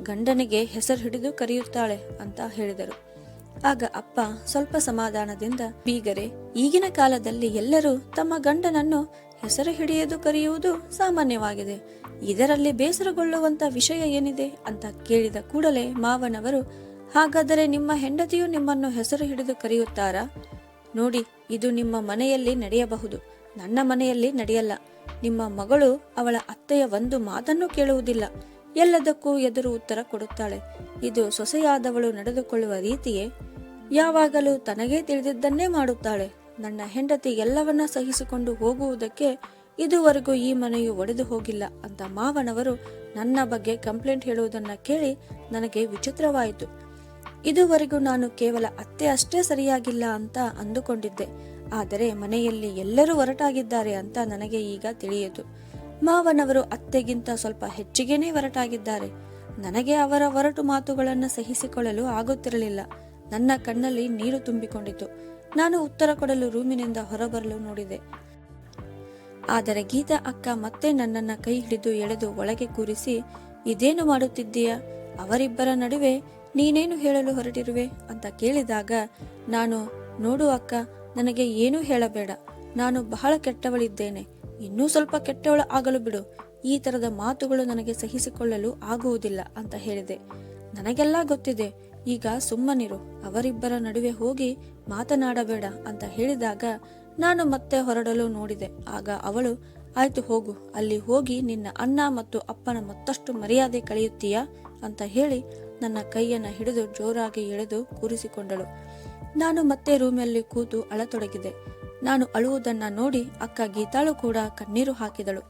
ಗಂಡನಿಗೆ ಹೆಸರು ಹಿಡಿದು ಕರೆಯುತ್ತಾಳೆ ಅಂತ ಹೇಳಿದರು. ಆಗ ಅಪ್ಪ ಸ್ವಲ್ಪ ಸಮಾಧಾನದಿಂದ, ಬೀಗರೆ, ಈಗಿನ ಕಾಲದಲ್ಲಿ ಎಲ್ಲರೂ ತಮ್ಮ ಗಂಡನನ್ನು ಹೆಸರು ಹಿಡಿಯದು ಕರೆಯುವುದು ಸಾಮಾನ್ಯವಾಗಿದೆ. ಇದರಲ್ಲಿ ಬೇಸರಗೊಳ್ಳುವಂತ ವಿಷಯ ಏನಿದೆ ಅಂತ ಕೇಳಿದ ಕೂಡಲೇ ಮಾವನವರು, ಹಾಗಾದರೆ ನಿಮ್ಮ ಹೆಂಡತಿಯು ನಿಮ್ಮನ್ನು ಹೆಸರು ಹಿಡಿದು ಕರೆಯುತ್ತಾರಾ? ನೋಡಿ, ಇದು ನಿಮ್ಮ ಮನೆಯಲ್ಲಿ ನಡೆಯಬಹುದು, ನನ್ನ ಮನೆಯಲ್ಲಿ ನಡೆಯಲ್ಲ. ನಿಮ್ಮ ಮಗಳು ಅವಳ ಅತ್ತೆಯ ಒಂದು ಮಾತನ್ನು ಕೇಳುವುದಿಲ್ಲ, ಎಲ್ಲದಕ್ಕೂ ಎದುರು ಉತ್ತರ ಕೊಡುತ್ತಾಳೆ. ಇದು ಸೊಸೆಯಾದವಳು ನಡೆದುಕೊಳ್ಳುವ ರೀತಿಯೇ? ಯಾವಾಗಲೂ ತನಗೇ ತಿಳಿದಿದ್ದನ್ನೇ ಮಾಡುತ್ತಾಳೆ. ನನ್ನ ಹೆಂಡತಿ ಎಲ್ಲವನ್ನ ಸಹಿಸಿಕೊಂಡು ಹೋಗುವುದಕ್ಕೆ ಇದುವರೆಗೂ ಈ ಮನೆಯು ಒಡೆದು ಹೋಗಿಲ್ಲ ಅಂತ ಮಾವನವರು ನನ್ನ ಬಗ್ಗೆ ಕಂಪ್ಲೇಂಟ್ ಹೇಳುವುದನ್ನ ಕೇಳಿ ನನಗೆ ವಿಚಿತ್ರವಾಯಿತು. ಇದುವರೆಗೂ ನಾನು ಕೇವಲ ಅತ್ತೆ ಅಷ್ಟೇ ಸರಿಯಾಗಿಲ್ಲ ಅಂತ ಅಂದುಕೊಂಡಿದ್ದೆ. ಆದರೆ ಮನೆಯಲ್ಲಿ ಎಲ್ಲರೂ ಒರಟಾಗಿದ್ದಾರೆ ಅಂತ ನನಗೆ ಈಗ ತಿಳಿಯಿತು. ಮಾವನವರು ಅತ್ತೆಗಿಂತ ಸ್ವಲ್ಪ ಹೆಚ್ಚಿಗೆನೇ ಒರಟಾಗಿದ್ದಾರೆ. ನನಗೆ ಅವರ ಒರಟು ಮಾತುಗಳನ್ನು ಸಹಿಸಿಕೊಳ್ಳಲು ಆಗುತ್ತಿರಲಿಲ್ಲ. ನನ್ನ ಕಣ್ಣಲ್ಲಿ ನೀರು ತುಂಬಿಕೊಂಡಿತು. ನಾನು ಉತ್ತರ ಕೊಡಲು ರೂಮಿನಿಂದ ಹೊರಬರಲು ನೋಡಿದೆ. ಆದರೆ ಗೀತಾ ಅಕ್ಕ ಮತ್ತೆ ನನ್ನನ್ನ ಕೈ ಹಿಡಿದು ಎಳೆದು ಒಳಗೆ ಕೂರಿಸಿ, ಇದೇನು ಮಾಡುತ್ತಿದ್ದೀಯಾ? ಅವರಿಬ್ಬರ ನಡುವೆ ನೀನೇನು ಹೇಳಲು ಹೊರಟಿರುವೆ ಅಂತ ಕೇಳಿದಾಗ ನಾನು, ನೋಡು ಅಕ್ಕ, ನನಗೆ ಏನೂ ಹೇಳಬೇಡ. ನಾನು ಬಹಳ ಕೆಟ್ಟವಳಿದ್ದೇನೆ. ಇನ್ನೂ ಸ್ವಲ್ಪ ಕೆಟ್ಟವಳು ಆಗಲು ಬಿಡು. ಈ ತರದ ಮಾತುಗಳು ನನಗೆ ಸಹಿಸಿಕೊಳ್ಳಲು ಆಗುವುದಿಲ್ಲ ಅಂತ ಹೇಳಿದೆ. ನನಗೆಲ್ಲ ಗೊತ್ತಿದೆ, ಈಗ ಸುಮ್ಮನಿರು, ಅವರಿಬ್ಬರ ನಡುವೆ ಹೋಗಿ ಮಾತನಾಡಬೇಡ ಅಂತ ಹೇಳಿದಾಗ ನಾನು ಮತ್ತೆ ಹೊರಡಲು ನೋಡಿದೆ. ಆಗ ಅವಳು, ಆಯ್ತು ಹೋಗು, ಅಲ್ಲಿ ಹೋಗಿ ನಿನ್ನ ಅಣ್ಣ ಮತ್ತು ಅಪ್ಪನ ಮತ್ತಷ್ಟು ಮರ್ಯಾದೆ ಕಳೆಯುತ್ತೀಯಾ ಅಂತ ಹೇಳಿ ನನ್ನ ಕೈಯನ್ನು ಹಿಡಿದು ಜೋರಾಗಿ ಎಳೆದು ಕೂರಿಸಿಕೊಂಡಳು. ನಾನು ಮತ್ತೆ ರೂಮಲ್ಲಿ ಕೂತು ಅಳತೊಡಗಿದೆ. ನಾನು ಅಳುವುದನ್ನ ನೋಡಿ ಅಕ್ಕ ಗೀತಾಳು ಕೂಡ ಕಣ್ಣೀರು ಹಾಕಿದಳು.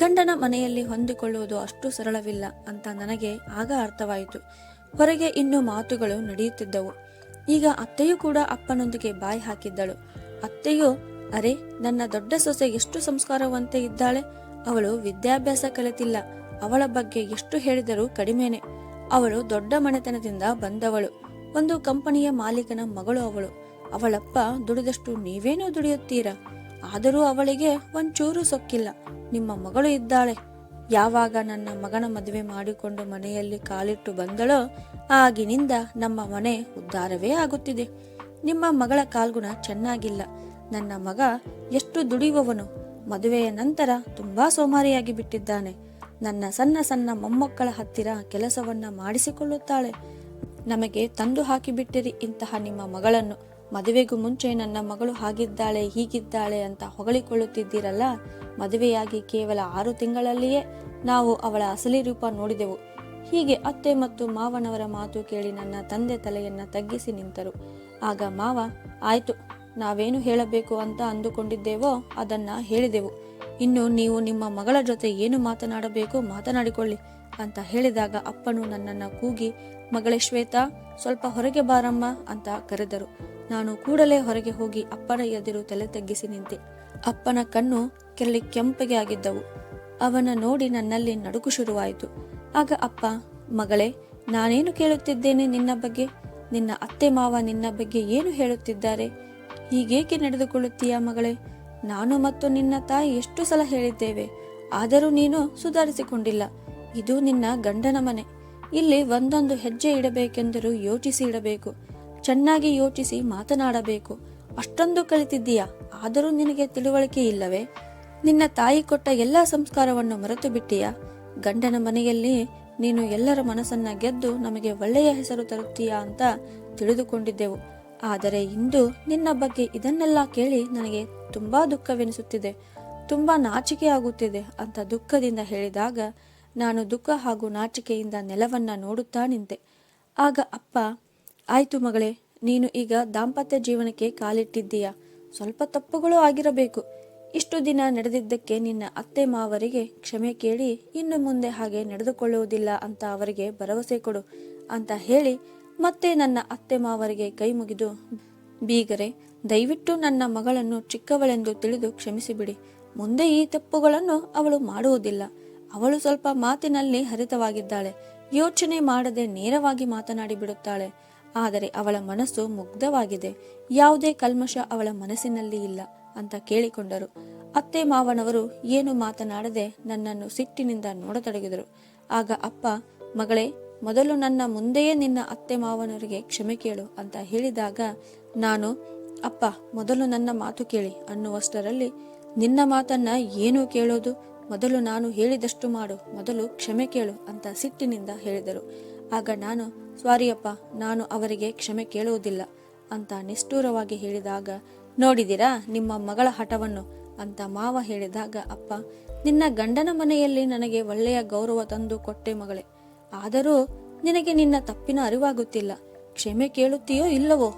ಗಂಡನ ಮನೆಯಲ್ಲಿ ಹೊಂದಿಕೊಳ್ಳುವುದು ಅಷ್ಟು ಸರಳವಿಲ್ಲ ಅಂತ ನನಗೆ ಆಗ ಅರ್ಥವಾಯಿತು. ಹೊರಗೆ ಇನ್ನೂ ಮಾತುಗಳು ನಡೆಯುತ್ತಿದ್ದವು. ಈಗ ಅತ್ತೆಯೂ ಕೂಡ ಅಪ್ಪನೊಂದಿಗೆ ಬಾಯಿ ಹಾಕಿದ್ದಳು. ಅತ್ತೆಯು, ಅರೆ, ನನ್ನ ದೊಡ್ಡ ಸೊಸೆ ಎಷ್ಟು ಸಂಸ್ಕಾರವಂತೆ ಇದ್ದಾಳೆ. ಅವಳು ವಿದ್ಯಾಭ್ಯಾಸ ಕಲಿತಿಲ್ಲ. ಅವಳ ಬಗ್ಗೆ ಎಷ್ಟು ಹೇಳಿದರೂ ಕಡಿಮೆನೆ. ಅವಳು ದೊಡ್ಡ ಮನೆತನದಿಂದ ಬಂದವಳು. ಒಂದು ಕಂಪನಿಯ ಮಾಲೀಕನ ಮಗಳು ಅವಳು. ಅವಳಪ್ಪ ದುಡಿದಷ್ಟು ನೀವೇನೂ ದುಡಿಯುತ್ತೀರಾ? ಆದರೂ ಅವಳಿಗೆ ಒಂಚೂರು ಸೊಕ್ಕಿಲ್ಲ. ನಿಮ್ಮ ಮಗಳು ಇದ್ದಾಳೆ. ಯಾವಾಗ ನನ್ನ ಮಗನ ಮದುವೆ ಮಾಡಿಕೊಂಡು ಮನೆಯಲ್ಲಿ ಕಾಲಿಟ್ಟು ಬಂದಳೋ ಆಗಿನಿಂದ ನಮ್ಮ ಮನೆ ಉದ್ಧಾರವೇ ಆಗುತ್ತಿದೆ. ನಿಮ್ಮ ಮಗಳ ಕಾಲ್ಗುಣ ಚೆನ್ನಾಗಿಲ್ಲ. ನನ್ನ ಮಗ ಎಷ್ಟು ದುಡಿಯುವವನು. ಮದುವೆಯ ನಂತರ ತುಂಬಾ ಸೋಮಾರಿಯಾಗಿ ಬಿಟ್ಟಿದ್ದಾನೆ. ನನ್ನ ಸಣ್ಣ ಸಣ್ಣ ಮೊಮ್ಮಕ್ಕಳ ಹತ್ತಿರ ಕೆಲಸವನ್ನ ಮಾಡಿಸಿಕೊಳ್ಳುತ್ತಾಳೆ. ನಮಗೆ ತಂದು ಹಾಕಿಬಿಟ್ಟಿರಿ ಇಂತಹ ನಿಮ್ಮ ಮಗಳನ್ನು. ಮದುವೆಗೂ ಮುಂಚೆ ನನ್ನ ಮಗಳು ಹಾಗಿದ್ದಾಳೆ ಹೀಗಿದ್ದಾಳೆ ಅಂತ ಹೊಗಳಿಕೊಳ್ಳುತ್ತಿದ್ದೀರಲ್ಲ. ಮದುವೆಯಾಗಿ ಕೇವಲ 6 ತಿಂಗಳಲ್ಲಿಯೇ ನಾವು ಅವಳ ಅಸಲಿ ರೂಪ ನೋಡಿದೆವು. ಹೀಗೆ ಅತ್ತೆ ಮತ್ತು ಮಾವನವರ ಮಾತು ಕೇಳಿ ನನ್ನ ತಂದೆ ತಲೆಯನ್ನ ತಗ್ಗಿಸಿ ನಿಂತರು. ಆಗ ಮಾವ, ಆಯ್ತು, ನಾವೇನು ಹೇಳಬೇಕು ಅಂತ ಅಂದುಕೊಂಡಿದ್ದೇವೋ ಅದನ್ನ ಹೇಳಿದೆವು. ಇನ್ನು ನೀವು ನಿಮ್ಮ ಮಗಳ ಜೊತೆ ಏನು ಮಾತನಾಡಬೇಕು ಮಾತನಾಡಿಕೊಳ್ಳಿ ಅಂತ ಹೇಳಿದಾಗ ಅಪ್ಪನು ನನ್ನನ್ನ ಕೂಗಿ, ಮಗಳೇ ಶ್ವೇತಾ, ಸ್ವಲ್ಪ ಹೊರಗೆ ಬಾರಮ್ಮ ಅಂತ ಕರೆದರು. ನಾನು ಕೂಡಲೇ ಹೊರಗೆ ಹೋಗಿ ಅಪ್ಪನ ಎದುರು ತಲೆ ತಗ್ಗಿಸಿ ನಿಂತೆ. ಅಪ್ಪನ ಕಣ್ಣು ಕೆರಳಿ ಕೆಂಪಗೆ ಆಗಿದ್ದವು. ಅವನ ನೋಡಿ ನನ್ನಲ್ಲಿ ನಡುಕು ಶುರುವಾಯಿತು. ಆಗ ಅಪ್ಪ, ಮಗಳೇ, ನಾನೇನು ಕೇಳುತ್ತಿದ್ದೇನೆ ನಿನ್ನ ಬಗ್ಗೆ? ನಿನ್ನ ಅತ್ತೆ ಮಾವ ನಿನ್ನ ಬಗ್ಗೆ ಏನು ಹೇಳುತ್ತಿದ್ದಾರೆ? ಹೀಗೇಕೆ ನಡೆದುಕೊಳ್ಳುತ್ತೀಯಾ ಮಗಳೇ? ನಾನು ಮತ್ತು ನಿನ್ನ ತಾಯಿ ಎಷ್ಟು ಸಲ ಹೇಳಿದ್ದೇವೆ, ಆದರೂ ನೀನು ಸುಧಾರಿಸಿಕೊಂಡಿಲ್ಲ. ಇದು ನಿನ್ನ ಗಂಡನ ಮನೆ. ಇಲ್ಲಿ ಒಂದೊಂದು ಹೆಜ್ಜೆ ಇಡಬೇಕೆಂದರೂ ಯೋಚಿಸಿ ಇಡಬೇಕು. ಚೆನ್ನಾಗಿ ಯೋಚಿಸಿ ಮಾತನಾಡಬೇಕು. ಅಷ್ಟೊಂದು ಕಲಿತಿದ್ದೀಯಾ, ಆದರೂ ನಿನಗೆ ತಿಳುವಳಿಕೆ ಇಲ್ಲವೇ? ನಿನ್ನ ತಾಯಿ ಕೊಟ್ಟ ಎಲ್ಲ ಸಂಸ್ಕಾರವನ್ನು ಮರೆತು ಬಿಟ್ಟೀಯಾ? ಗಂಡನ ಮನೆಯಲ್ಲಿ ನೀನು ಎಲ್ಲರ ಮನಸ್ಸನ್ನ ಗೆದ್ದು ನಮಗೆ ಒಳ್ಳೆಯ ಹೆಸರು ತರುತ್ತೀಯಾ ಅಂತ ತಿಳಿದುಕೊಂಡಿದ್ದೆವು. ಆದರೆ ಇಂದು ನಿನ್ನ ಬಗ್ಗೆ ಇದನ್ನೆಲ್ಲ ಕೇಳಿ ನನಗೆ ತುಂಬಾ ದುಃಖವೆನಿಸುತ್ತಿದೆ, ತುಂಬಾ ನಾಚಿಕೆ ಆಗುತ್ತಿದೆ ಅಂತ ದುಃಖದಿಂದ ಹೇಳಿದಾಗ ನಾನು ದುಃಖ ಹಾಗೂ ನಾಚಿಕೆಯಿಂದ ನೆಲವನ್ನ ನೋಡುತ್ತಾ ನಿಂತೆ. ಆಗ ಅಪ್ಪ, ಆಯ್ತು ಮಗಳೇ, ನೀನು ಈಗ ದಾಂಪತ್ಯ ಜೀವನಕ್ಕೆ ಕಾಲಿಟ್ಟಿದ್ದೀಯಾ. ಸ್ವಲ್ಪ ತಪ್ಪುಗಳು ಆಗಿರಬೇಕು. ಇಷ್ಟು ದಿನ ನಡೆದಿದ್ದಕ್ಕೆ ನಿನ್ನ ಅತ್ತೆ ಮಾವರಿಗೆ ಕ್ಷಮೆ ಕೇಳಿ ಇನ್ನು ಮುಂದೆ ಹಾಗೆ ನಡೆದುಕೊಳ್ಳುವುದಿಲ್ಲ ಅಂತ ಅವರಿಗೆ ಭರವಸೆ ಕೊಡು ಅಂತ ಹೇಳಿ ಮತ್ತೆ ನನ್ನ ಅತ್ತೆ ಮಾವರಿಗೆ ಕೈ ಮುಗಿದು, ಬೀಗರೆ, ದಯವಿಟ್ಟು ನನ್ನ ಮಗಳನ್ನು ಚಿಕ್ಕವಳೆಂದು ತಿಳಿದು ಕ್ಷಮಿಸಿಬಿಡಿ. ಮುಂದೆ ಈ ತಪ್ಪುಗಳನ್ನು ಅವಳು ಮಾಡುವುದಿಲ್ಲ. ಅವಳು ಸ್ವಲ್ಪ ಮಾತಿನಲ್ಲಿ ಹರಿತವಾಗಿದ್ದಾಳೆ. ಯೋಚನೆ ಮಾಡದೆ ನೇರವಾಗಿ ಮಾತನಾಡಿ ಬಿಡುತ್ತಾಳೆ. ಆದರೆ ಅವಳ ಮನಸ್ಸು ಮುಗ್ಧವಾಗಿದೆ. ಯಾವುದೇ ಕಲ್ಮಶ ಅವಳ ಮನಸ್ಸಿನಲ್ಲಿ ಇಲ್ಲ ಅಂತ ಕೇಳಿಕೊಂಡರು. ಅತ್ತೆ ಮಾವನವರು ಏನು ಮಾತನಾಡದೆ ನನ್ನನ್ನು ಸಿಟ್ಟಿನಿಂದ ನೋಡತೊಡಗಿದರು. ಆಗ ಅಪ್ಪ, ಮಗಳೇ, ಮೊದಲು ನನ್ನ ಮುಂದೆಯೇ ನಿನ್ನ ಅತ್ತೆ ಮಾವನವರಿಗೆ ಕ್ಷಮೆ ಕೇಳು ಅಂತ ಹೇಳಿದಾಗ ನಾನು, ಅಪ್ಪ, ಮೊದಲು ನನ್ನ ಮಾತು ಕೇಳಿ ಅನ್ನುವಷ್ಟರಲ್ಲಿ, ನಿನ್ನ ಮಾತನ್ನ ಏನು ಕೇಳೋದು? ಮೊದಲು ನಾನು ಹೇಳಿದಷ್ಟು ಮಾಡು, ಮೊದಲು ಕ್ಷಮೆ ಕೇಳು ಅಂತ ಸಿಟ್ಟಿನಿಂದ ಹೇಳಿದರು. ಆಗ ನಾನು, ಸಾರಿ ಅಪ್ಪ, ನಾನು ಅವರಿಗೆ ಕ್ಷಮೆ ಕೇಳುವುದಿಲ್ಲ ಅಂತ ನಿಷ್ಠೂರವಾಗಿ ಹೇಳಿದಾಗ, ನೋಡಿದಿರಾ ನಿಮ್ಮ ಮಗಳ ಹಠವನ್ನು ಅಂತ ಮಾವ ಹೇಳಿದಾಗ ಅಪ್ಪ, ನಿನ್ನ ಗಂಡನ ಮನೆಯಲ್ಲಿ ನನಗೆ ಒಳ್ಳೆಯ ಗೌರವ ತಂದು ಕೊಟ್ಟೆ ಮಗಳೇ, ಆದರೂ ನಿನಗೆ ನಿನ್ನ ತಪ್ಪಿನ ಅರಿವಾಗುತ್ತಿಲ್ಲ. ಕ್ಷಮೆ ಕೇಳುತ್ತೀಯೋ ಇಲ್ಲವೋ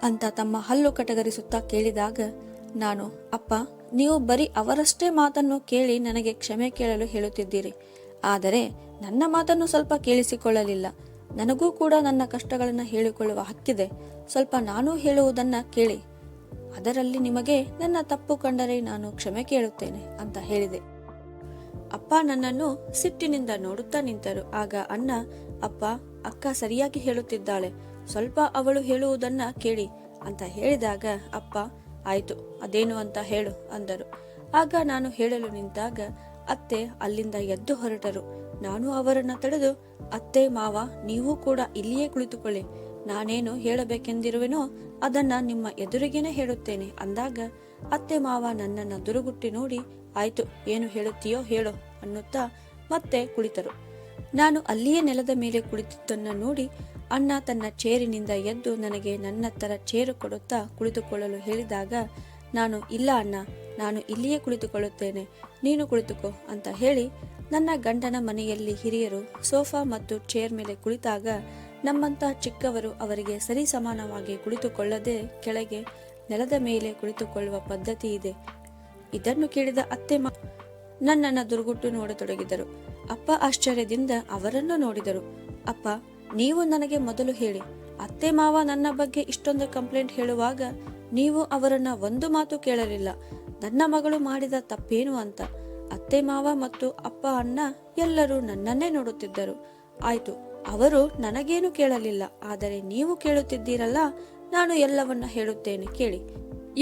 ಅಂತ ತಮ್ಮ ಹಲ್ಲು ಕಟಗರಿಸುತ್ತಾ ಕೇಳಿದಾಗ ನಾನು, ಅಪ್ಪ, ನೀವು ಬರೀ ಅವರಷ್ಟೇ ಮಾತನ್ನು ಕೇಳಿ ನನಗೆ ಕ್ಷಮೆ ಕೇಳಲು ಹೇಳುತ್ತಿದ್ದೀರಿ. ಆದರೆ ನನ್ನ ಮಾತನ್ನು ಸ್ವಲ್ಪ ಕೇಳಿಸಿಕೊಳ್ಳಲಿಲ್ಲ. ನನಗೂ ಕೂಡ ನನ್ನ ಕಷ್ಟಗಳನ್ನು ಹೇಳಿಕೊಳ್ಳುವ ಹಕ್ಕಿದೆ. ಸ್ವಲ್ಪ ನಾನು ಹೇಳುವುದನ್ನ ಕೇಳಿ. ಅದರಲ್ಲಿ ನಿಮಗೆ ನನ್ನ ತಪ್ಪು ಕಂಡರೆ ನಾನು ಕ್ಷಮೆ ಕೇಳುತ್ತೇನೆ ಅಂತ ಹೇಳಿದೆ. ಅಪ್ಪ ನನ್ನನ್ನು ಸಿಟ್ಟಿನಿಂದ ನೋಡುತ್ತಾ ನಿಂತರು. ಆಗ ಅಣ್ಣ, ಅಪ್ಪ, ಅಕ್ಕ ಸರಿಯಾಗಿ ಹೇಳುತ್ತಿದ್ದಾಳೆ, ಸ್ವಲ್ಪ ಅವಳು ಹೇಳುವುದನ್ನ ಕೇಳಿ ಅಂತ ಹೇಳಿದಾಗ ಅಪ್ಪ, ಆಯ್ತು, ಅದೇನು ಅಂತ ಹೇಳು ಅಂದರು. ಆಗ ನಾನು ಹೇಳಲು ನಿಂತಾಗ ಅತ್ತೆ ಅಲ್ಲಿಂದ ಎದ್ದು ಹೊರಟರು. ನಾನು ಅವರನ್ನ ತಡೆದು, ಅತ್ತೆ ಮಾವ, ನೀವು ಕೂಡ ಇಲ್ಲಿಯೇ ಕುಳಿತುಕೊಳ್ಳಿ. ನಾನೇನು ಹೇಳಬೇಕೆಂದಿರುವೆನೋ ಅದನ್ನ ನಿಮ್ಮ ಎದುರಿಗೇನೆ ಹೇಳುತ್ತೇನೆ ಅಂದಾಗ ಅತ್ತೆ ಮಾವ ನನ್ನನ್ನ ದುರುಗುಟ್ಟಿ ನೋಡಿ, ಆಯ್ತು, ಏನು ಹೇಳುತ್ತೀಯೋ ಹೇಳು ಅನ್ನುತ್ತಾ ಮತ್ತೆ ಕುಳಿತರು. ನಾನು ಅಲ್ಲಿಯೇ ನೆಲದ ಮೇಲೆ ಕುಳಿತಿದ್ದನ್ನ ನೋಡಿ ಅಣ್ಣ ತನ್ನ ಚೇರಿನಿಂದ ಎದ್ದು ನನಗೆ ನನ್ನತ್ತರ ಚೇರು ಕೊಡುತ್ತಾ ಕುಳಿತುಕೊಳ್ಳಲು ಹೇಳಿದಾಗ ನಾನು, ಇಲ್ಲ ಅಣ್ಣ, ನಾನು ಇಲ್ಲಿಯೇ ಕುಳಿತುಕೊಳ್ಳುತ್ತೇನೆ, ನೀನು ಕುಳಿತುಕೋ ಅಂತ ಹೇಳಿ ನನ್ನ ಗಂಡನ ಮನೆಯಲ್ಲಿ ಹಿರಿಯರು ಸೋಫಾ ಮತ್ತು ಚೇರ್ ಮೇಲೆ ಕುಳಿತಾಗ ನಮ್ಮಂತ ಚಿಕ್ಕವರು ಅವರಿಗೆ ಸರಿ ಸಮಾನವಾಗಿ ಕುಳಿತುಕೊಳ್ಳದೆ ಕೆಳಗೆ ನೆಲದ ಮೇಲೆ ಕುಳಿತುಕೊಳ್ಳುವ ಪದ್ಧತಿ ಇದೆ. ಇದನ್ನು ಕೇಳಿದ ಅತ್ತೆ ನನ್ನನ್ನು ದುರ್ಗುಟ್ಟು ನೋಡತೊಡಗಿದರು. ಅಪ್ಪ ಆಶ್ಚರ್ಯದಿಂದ ಅವರನ್ನು ನೋಡಿದರು. ಅಪ್ಪ, ನೀವು ನನಗೆ ಮೊದಲು ಹೇಳಿ, ಅತ್ತೆ ಮಾವ ನನ್ನ ಬಗ್ಗೆ ಇಷ್ಟೊಂದು ಕಂಪ್ಲೇಂಟ್ ಹೇಳುವಾಗ ನೀವು ಅವರನ್ನ ಒಂದು ಮಾತು ಕೇಳಲಿಲ್ಲ. ನನ್ನ ಮಗಳು ಮಾಡಿದ ತಪ್ಪೇನು ಅಂತ. ಅತ್ತೆ ಮಾವ ಮತ್ತು ಅಪ್ಪ ಅಣ್ಣ ಎಲ್ಲರೂ ನನ್ನನ್ನೇ ನೋಡುತ್ತಿದ್ದರು. ಆಯ್ತು, ಅವರು ನನಗೇನು ಕೇಳಲಿಲ್ಲ, ಆದರೆ ನೀವು ಕೇಳುತ್ತಿದ್ದೀರಲ್ಲ, ನಾನು ಎಲ್ಲವನ್ನ ಹೇಳುತ್ತೇನೆ ಕೇಳಿ.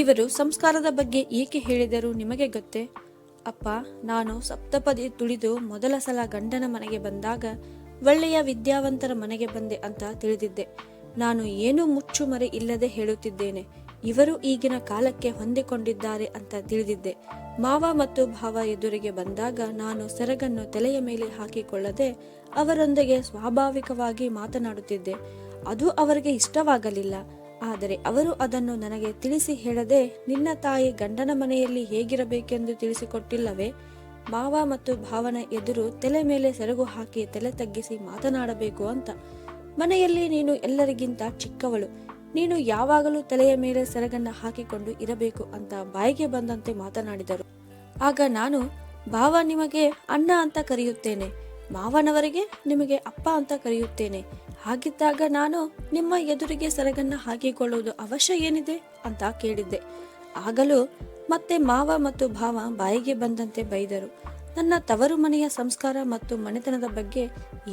ಇವರು ಸಂಸ್ಕಾರದ ಬಗ್ಗೆ ಏಕೆ ಹೇಳಿದರು ನಿಮಗೆ ಗೊತ್ತೇ? ಅಪ್ಪ, ನಾನು ಸಪ್ತಪದಿ ತುಳಿದು ಮೊದಲ ಸಲ ಗಂಡನ ಮನೆಗೆ ಬಂದಾಗ ಒಳ್ಳೆಯ ವಿದ್ಯಾವಂತರ ಮನೆಗೆ ಬಂದೆ ಅಂತ ತಿಳಿದಿದ್ದೆ. ನಾನು ಏನೂ ಮುಚ್ಚುಮರೆ ಇಲ್ಲದೆ ಹೇಳುತ್ತಿದ್ದೇನೆ. ಇವರು ಈಗಿನ ಕಾಲಕ್ಕೆ ಹೊಂದಿಕೊಂಡಿದ್ದಾರೆ ಅಂತ ತಿಳಿದಿದ್ದೆ. ಮಾವ ಮತ್ತು ಭಾವ ಎದುರಿಗೆ ಬಂದಾಗ ನಾನು ಸೆರಗನ್ನು ತಲೆಯ ಮೇಲೆ ಹಾಕಿಕೊಳ್ಳದೆ ಅವರೊಂದಿಗೆ ಸ್ವಾಭಾವಿಕವಾಗಿ ಮಾತನಾಡುತ್ತಿದ್ದೆ. ಅದು ಅವರಿಗೆ ಇಷ್ಟವಾಗಲಿಲ್ಲ. ಆದರೆ ಅವರು ಅದನ್ನು ನನಗೆ ತಿಳಿಸಿ ಹೇಳದೆ, ನಿನ್ನ ತಾಯಿ ಗಂಡನ ಮನೆಯಲ್ಲಿ ಹೇಗಿರಬೇಕೆಂದು ತಿಳಿಸಿಕೊಟ್ಟಿಲ್ಲವೇ? ಮಾವ ಮತ್ತು ಭಾವನ ಎದುರು ತಲೆ ಮೇಲೆ ಸೆರಗು ಹಾಕಿ ತಲೆ ತಗ್ಗಿಸಿ ಮಾತನಾಡಬೇಕು ಅಂತ. ಮನೆಯಲ್ಲಿ ನೀನು ಎಲ್ಲರಿಗಿಂತ ಚಿಕ್ಕವಳು, ನೀನು ಯಾವಾಗಲೂ ತಲೆಯ ಮೇಲೆ ಸೆರಗನ್ನ ಹಾಕಿಕೊಂಡು ಇರಬೇಕು ಅಂತ ಬಾಯಿಗೆ ಬಂದಂತೆ ಮಾತನಾಡಿದರು. ಆಗ ನಾನು, ಭಾವ ನಿಮಗೆ ಅಣ್ಣ ಅಂತ ಕರೆಯುತ್ತೇನೆ, ಮಾವನವರಿಗೆ ನಿಮಗೆ ಅಪ್ಪ ಅಂತ ಕರೆಯುತ್ತೇನೆ. ಹಾಗಿದ್ದಾಗ ನಾನು ನಿಮ್ಮ ಎದುರಿಗೆ ಸೆರಗನ್ನ ಹಾಕಿಕೊಳ್ಳುವುದು ಅವಶ್ಯ ಏನಿದೆ ಅಂತ ಕೇಳಿದ್ದೆ. ಆಗಲೂ ಮತ್ತೆ ಮಾವ ಮತ್ತು ಭಾವ ಬಾಯಿಗೆ ಬಂದಂತೆ ಬೈದರು. ನನ್ನ ತವರು ಮನೆಯ ಸಂಸ್ಕಾರ ಮತ್ತು ಮನೆತನದ ಬಗ್ಗೆ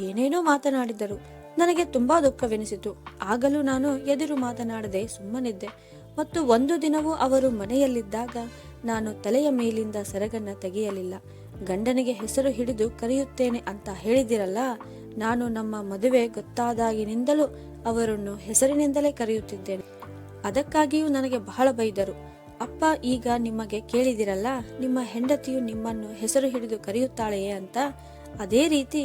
ಏನೇನೋ ಮಾತನಾಡಿದರು. ನನಗೆ ತುಂಬಾ ದುಃಖವೆನಿಸಿತು. ಆಗಲೂ ನಾನು ಎದುರು ಮಾತನಾಡದೆ ಸುಮ್ಮನಿದ್ದೆ. ಮತ್ತು ಒಂದು ದಿನವೂ ಅವರು ಮನೆಯಲ್ಲಿದ್ದಾಗ ನಾನು ತಲೆಯ ಮೇಲಿಂದ ಸೆರಗನ್ನ ತೆಗೆಯಲಿಲ್ಲ. ಗಂಡನಿಗೆ ಹೆಸರು ಹಿಡಿದು ಕರೆಯುತ್ತೇನೆ ಅಂತ ಹೇಳಿದಿರಲ್ಲ, ನಾನು ನಮ್ಮ ಮದುವೆ ಗೊತ್ತಾದಾಗಿನಿಂದಲೂ ಅವರನ್ನು ಹೆಸರಿನಿಂದಲೇ ಕರೆಯುತ್ತಿದ್ದೇನೆ. ಅದಕ್ಕಾಗಿಯೂ ನನಗೆ ಬಹಳ ಬೈದರು. ಅಪ್ಪ, ಈಗ ನಿಮಗೆ ಕೇಳಿದಿರಲ್ಲ, ನಿಮ್ಮ ಹೆಂಡತಿಯು ನಿಮ್ಮನ್ನು ಹೆಸರು ಹಿಡಿದು ಕರೆಯುತ್ತಾಳೆಯೇ ಅಂತ. ಅದೇ ರೀತಿ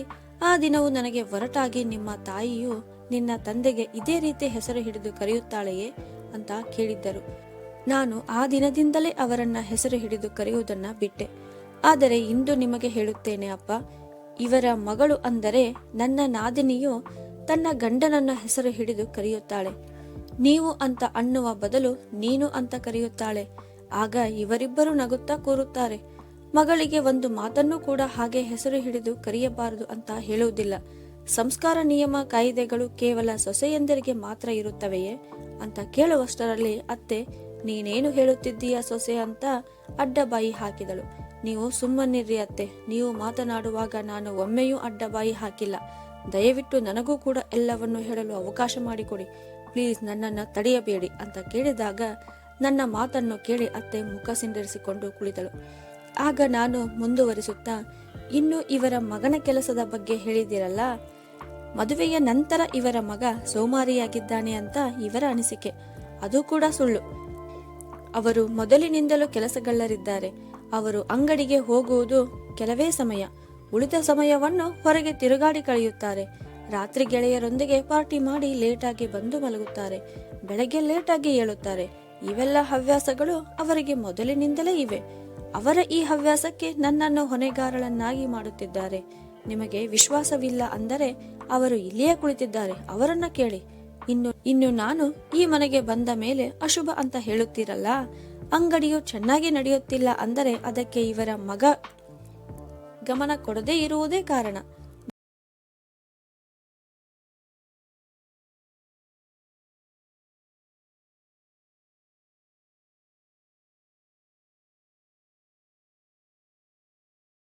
ಆ ದಿನವೂ ನನಗೆ ಒರಟಾಗಿ ನಿಮ್ಮ ತಾಯಿಯು ನಿನ್ನ ತಂದೆಗೆ ಇದೇ ರೀತಿ ಹೆಸರು ಹಿಡಿದು ಕರೆಯುತ್ತಾಳೆಯೇ ಅಂತ ಕೇಳಿದ್ದರು. ನಾನು ಆ ದಿನದಿಂದಲೇ ಅವರನ್ನ ಹೆಸರು ಹಿಡಿದು ಕರೆಯುವುದನ್ನ ಬಿಟ್ಟೆ. ಆದರೆ ಇಂದು ನಿಮಗೆ ಹೇಳುತ್ತೇನೆ ಅಪ್ಪ, ಇವರ ಮಗಳು ಅಂದರೆ ನನ್ನ ನಾದಿನಿಯು ತನ್ನ ಗಂಡನನ್ನ ಹೆಸರು ಹಿಡಿದು ಕರೆಯುತ್ತಾಳೆ. ನೀವು ಅಂತ ಅನ್ನುವ ಬದಲು ನೀನು ಅಂತ ಕರೆಯುತ್ತಾಳೆ. ಆಗ ಇವರಿಬ್ಬರು ನಗುತ್ತಾ ಕೂರುತ್ತಾರೆ. ಮಗಳಿಗೆ ಒಂದು ಮಾತನ್ನು ಕೂಡ ಹಾಗೆ ಹೆಸರು ಹಿಡಿದು ಕರೆಯಬಾರದು ಅಂತ ಹೇಳುವುದಿಲ್ಲ. ಸಂಸ್ಕಾರ, ನಿಯಮ, ಕಾಯಿದೆಗಳು ಕೇವಲ ಸೊಸೆಯಂದರಿಗೆ ಮಾತ್ರ ಇರುತ್ತವೆಯೇ ಅಂತ ಕೇಳುವಷ್ಟರಲ್ಲಿ ಅತ್ತೆ, ನೀನೇನು ಹೇಳುತ್ತಿದ್ದೀಯ ಸೊಸೆ ಅಂತ ಅಡ್ಡಬಾಯಿ ಹಾಕಿದಳು. ನೀವು ಸುಮ್ಮನಿರ್ರಿ ಅತ್ತೆ, ನೀವು ಮಾತನಾಡುವಾಗ ನಾನು ಒಮ್ಮೆಯೂ ಅಡ್ಡಬಾಯಿ ಹಾಕಿಲ್ಲ. ದಯವಿಟ್ಟು ನನಗೂ ಕೂಡ ಎಲ್ಲವನ್ನು ಹೇಳಲು ಅವಕಾಶ ಮಾಡಿಕೊಡಿ, ಪ್ಲೀಸ್, ನನ್ನನ್ನು ತಡೆಯಬೇಡಿ ಅಂತ ಕೇಳಿದಾಗ ನನ್ನ ಮಾತನ್ನು ಕೇಳಿ ಅತ್ತೆ ಮುಖ ಸಿಂಡರಿಸಿಕೊಂಡು ಕುಳಿತಳು. ಆಗ ನಾನು ಮುಂದುವರಿಸುತ್ತಾ, ಇನ್ನು ಇವರ ಮಗನ ಕೆಲಸದ ಬಗ್ಗೆ ಹೇಳಿದಿರಲ್ಲ, ಮದುವೆಯ ನಂತರ ಇವರ ಮಗ ಸೋಮಾರಿಯಾಗಿದ್ದಾನೆ ಅಂತ ಇವರ ಅನಿಸಿಕೆ. ಅದು ಕೂಡ ಸುಳ್ಳು. ಅವರು ಮೊದಲಿನಿಂದಲೂ ಕೆಲಸಗಳ್ಳರಿದ್ದಾರೆ. ಅವರು ಅಂಗಡಿಗೆ ಹೋಗುವುದು ಕೆಲವೇ ಸಮಯ, ಉಳಿದ ಸಮಯವನ್ನು ಹೊರಗೆ ತಿರುಗಾಡಿ ಕಳೆಯುತ್ತಾರೆ. ರಾತ್ರಿ ಗೆಳೆಯರೊಂದಿಗೆ ಪಾರ್ಟಿ ಮಾಡಿ ಲೇಟಾಗಿ ಬಂದು ಮಲಗುತ್ತಾರೆ. ಬೆಳಗ್ಗೆ ಲೇಟಾಗಿ ಏಳುತ್ತಾರೆ. ಇವೆಲ್ಲ ಹವ್ಯಾಸಗಳು ಅವರಿಗೆ ಮೊದಲಿನಿಂದಲೇ ಇವೆ. ಅವರ ಈ ಹವ್ಯಾಸಕ್ಕೆ ನನ್ನನ್ನು ಹೊಣೆಗಾರಳನ್ನಾಗಿ ಮಾಡುತ್ತಿದ್ದಾರೆ. ನಿಮಗೆ ವಿಶ್ವಾಸವಿಲ್ಲ ಅಂದರೆ ಅವರು ಇಲ್ಲಿಯೇ ಕುಳಿತಿದ್ದಾರೆ, ಅವರನ್ನ ಕೇಳಿ. ಇನ್ನು ನಾನು ಈ ಮನೆಗೆ ಬಂದ ಮೇಲೆ ಅಶುಭ ಅಂತ ಹೇಳುತ್ತೀರಲ್ಲ, ಅಂಗಡಿಯು ಚೆನ್ನಾಗಿ ನಡೆಯುತ್ತಿಲ್ಲ ಅಂದರೆ ಅದಕ್ಕೆ ಇವರ ಮಗ ಗಮನ ಕೊಡದೇ ಇರುವುದೇ ಕಾರಣ.